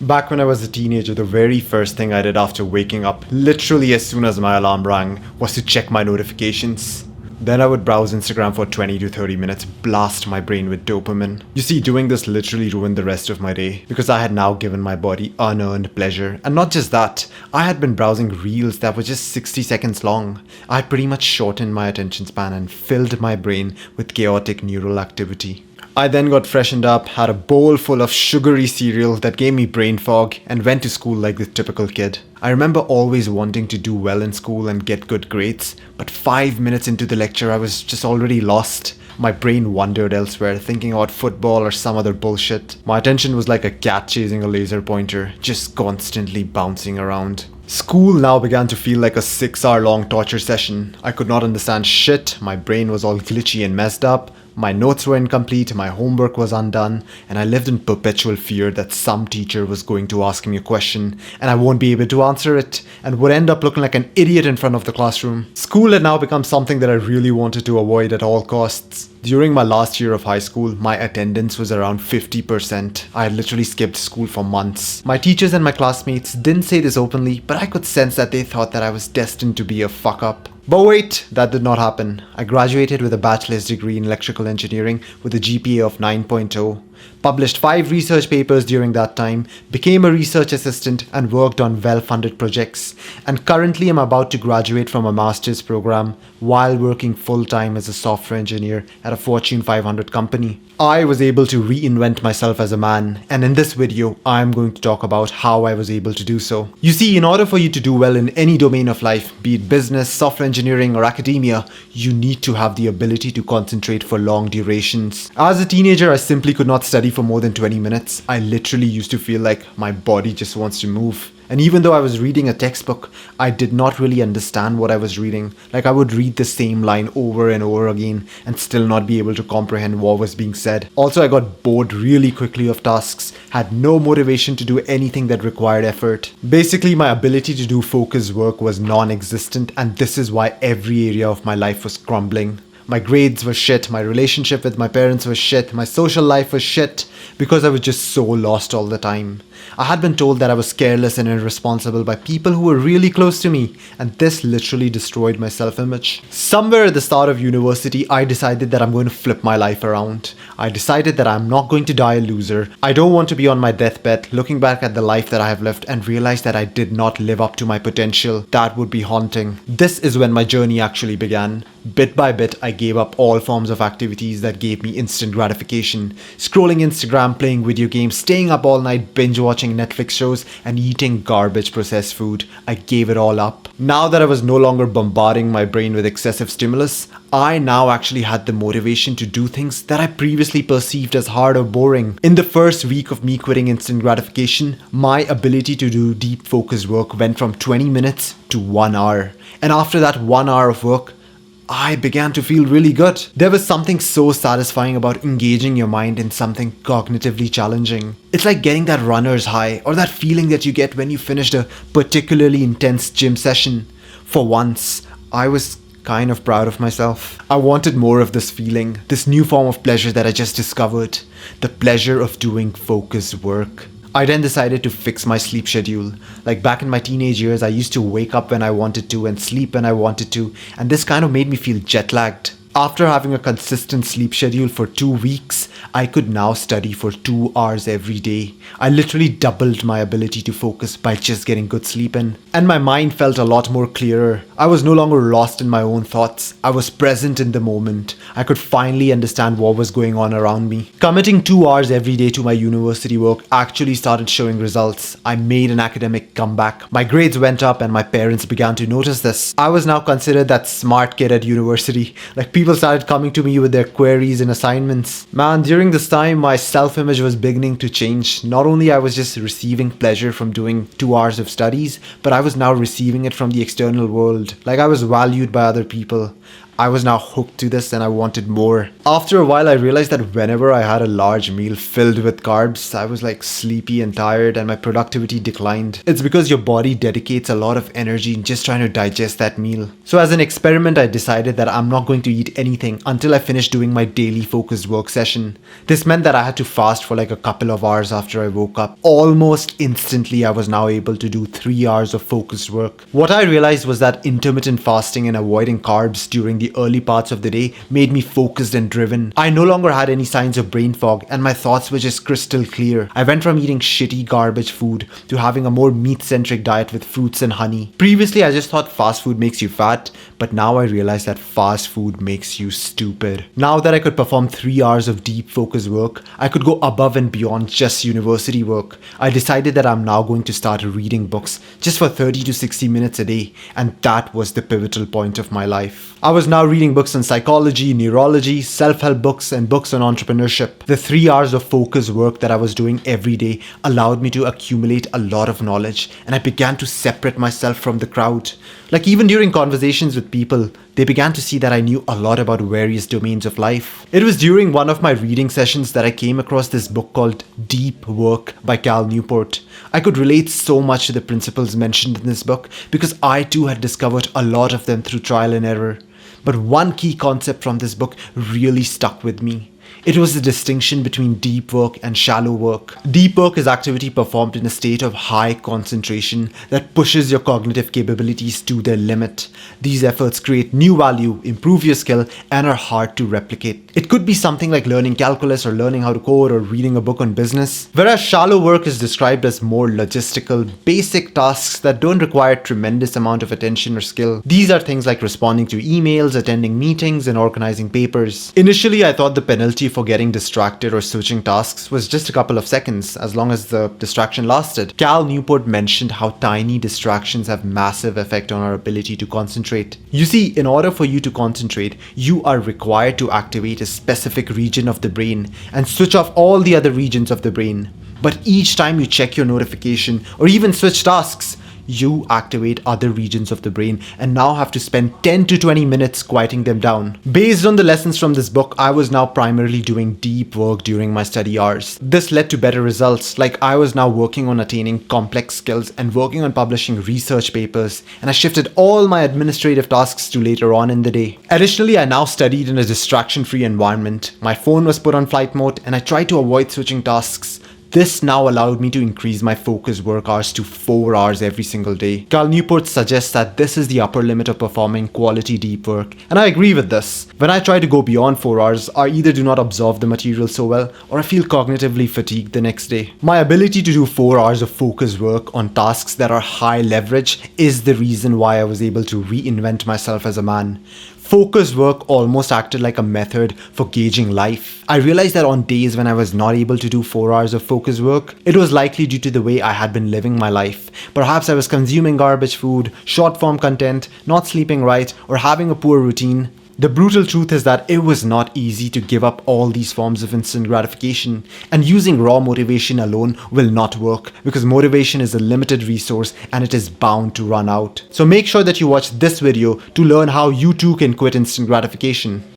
Back when I was a teenager, the very first thing I did after waking up, literally as soon as my alarm rang, was to check my notifications. Then I would browse Instagram for 20 to 30 minutes, blast my brain with dopamine. You see, doing this literally ruined the rest of my day because I had now given my body unearned pleasure. And not just that, I had been browsing reels that were just 60 seconds long. I had pretty much shortened my attention span and filled my brain with chaotic neural activity. I then got freshened up, had a bowl full of sugary cereal that gave me brain fog, and went to school like the typical kid. I remember always wanting to do well in school and get good grades, but 5 minutes into the lecture I was just already lost. My brain wandered elsewhere, thinking about football or some other bullshit. My attention was like a cat chasing a laser pointer, just constantly bouncing around. School now began to feel like a 6-hour long torture session. I could not understand shit, my brain was all glitchy and messed up, my notes were incomplete, my homework was undone, and I lived in perpetual fear that some teacher was going to ask me a question and I won't be able to answer it and would end up looking like an idiot in front of the classroom. School had now become something that I really wanted to avoid at all costs. During my last year of high school, my attendance was around 50%. I had literally skipped school for months. My teachers and my classmates didn't say this openly, but I could sense that they thought that I was destined to be a fuck up. But wait, that did not happen. I graduated with a bachelor's degree in electrical engineering with a GPA of 9.0. Published 5 research papers during that time, became a research assistant and worked on well-funded projects, and currently am about to graduate from a master's program while working full-time as a software engineer at a Fortune 500 company. I was able to reinvent myself as a man, and in this video, I am going to talk about how I was able to do so. You see, in order for you to do well in any domain of life, be it business, software engineering, or academia, you need to have the ability to concentrate for long durations. As a teenager, I simply could not study for more than 20 minutes. I literally used to feel like my body just wants to move. And even though I was reading a textbook, I did not really understand what I was reading. Like I would read the same line over and over again and still not be able to comprehend what was being said. Also, I got bored really quickly of tasks, had no motivation to do anything that required effort. Basically, my ability to do focused work was non-existent, and this is why every area of my life was crumbling. My grades were shit, my relationship with my parents was shit, my social life was shit, because I was just so lost all the time. I had been told that I was careless and irresponsible by people who were really close to me, and this literally destroyed my self-image. Somewhere at the start of university, I decided that I'm going to flip my life around. I decided that I'm not going to die a loser. I don't want to be on my deathbed, looking back at the life that I have lived and realize that I did not live up to my potential. That would be haunting. This is when my journey actually began. Bit by bit, I gave up all forms of activities that gave me instant gratification. Scrolling Instagram, playing video games, staying up all night, binge watching Netflix shows, and eating garbage processed food. I gave it all up. Now that I was no longer bombarding my brain with excessive stimulus, I now actually had the motivation to do things that I previously perceived as hard or boring. In the first week of me quitting instant gratification, my ability to do deep focused work went from 20 minutes to 1 hour. And after that 1 hour of work, I began to feel really good. There was something so satisfying about engaging your mind in something cognitively challenging. It's like getting that runner's high or that feeling that you get when you finished a particularly intense gym session. For once, I was kind of proud of myself. I wanted more of this feeling, this new form of pleasure that I just discovered. The pleasure of doing focused work. I then decided to fix my sleep schedule. Like back in my teenage years, I used to wake up when I wanted to and sleep when I wanted to, and this kind of made me feel jet lagged. After having a consistent sleep schedule for 2 weeks, I could now study for 2 hours every day. I literally doubled my ability to focus by just getting good sleep in. And my mind felt a lot more clearer. I was no longer lost in my own thoughts. I was present in the moment. I could finally understand what was going on around me. Committing 2 hours every day to my university work actually started showing results. I made an academic comeback. My grades went up and my parents began to notice this. I was now considered that smart kid at university. Like people started coming to me with their queries and assignments. Man, during this time, my self-image was beginning to change. Not only I was just receiving pleasure from doing 2 hours of studies, but I was now receiving it from the external world. Like I was valued by other people. I was now hooked to this and I wanted more. After a while, I realized that whenever I had a large meal filled with carbs, I was like sleepy and tired and my productivity declined. It's because your body dedicates a lot of energy in just trying to digest that meal. So as an experiment, I decided that I'm not going to eat anything until I finish doing my daily focused work session. This meant that I had to fast for like a couple of hours after I woke up. Almost instantly, I was now able to do 3 hours of focused work. What I realized was that intermittent fasting and avoiding carbs during the early parts of the day made me focused and driven. I no longer had any signs of brain fog and my thoughts were just crystal clear. I went from eating shitty garbage food to having a more meat-centric diet with fruits and honey. Previously, I just thought fast food makes you fat, but now I realize that fast food makes you stupid. Now that I could perform 3 hours of deep focus work, I could go above and beyond just university work. I decided that I'm now going to start reading books just for 30 to 60 minutes a day, and that was the pivotal point of my life. I was now reading books on psychology, neurology, self-help books, and books on entrepreneurship. The 3 hours of focus work that I was doing every day allowed me to accumulate a lot of knowledge, and I began to separate myself from the crowd. Like even during conversations with people, they began to see that I knew a lot about various domains of life. It was during one of my reading sessions that I came across this book called Deep Work by Cal Newport. I could relate so much to the principles mentioned in this book because I too had discovered a lot of them through trial and error. But one key concept from this book really stuck with me. It was the distinction between deep work and shallow work. Deep work is activity performed in a state of high concentration that pushes your cognitive capabilities to their limit. These efforts create new value, improve your skill, and are hard to replicate. It could be something like learning calculus or learning how to code or reading a book on business. Whereas shallow work is described as more logistical, basic tasks that don't require tremendous amount of attention or skill. These are things like responding to emails, attending meetings, and organizing papers. Initially, I thought the penalty for getting distracted or switching tasks was just a couple of seconds, as long as the distraction lasted. Cal Newport mentioned how tiny distractions have massive effect on our ability to concentrate. You see, in order for you to concentrate, you are required to activate a specific region of the brain and switch off all the other regions of the brain. But each time you check your notification or even switch tasks, you activate other regions of the brain and now have to spend 10 to 20 minutes quieting them down. Based on the lessons from this book, I was now primarily doing deep work during my study hours. This led to better results, like I was now working on attaining complex skills and working on publishing research papers, and I shifted all my administrative tasks to later on in the day. Additionally, I now studied in a distraction-free environment. My phone was put on flight mode and I tried to avoid switching tasks. This now allowed me to increase my focus work hours to 4 hours every single day. Cal Newport suggests that this is the upper limit of performing quality deep work, and I agree with this. When I try to go beyond 4 hours, I either do not absorb the material so well, or I feel cognitively fatigued the next day. My ability to do 4 hours of focus work on tasks that are high leverage is the reason why I was able to reinvent myself as a man. Focus work almost acted like a method for gauging life. I realized that on days when I was not able to do 4 hours of focus work, it was likely due to the way I had been living my life. Perhaps I was consuming garbage food, short form content, not sleeping right, or having a poor routine. The brutal truth is that it was not easy to give up all these forms of instant gratification, and using raw motivation alone will not work because motivation is a limited resource and it is bound to run out. So make sure that you watch this video to learn how you too can quit instant gratification.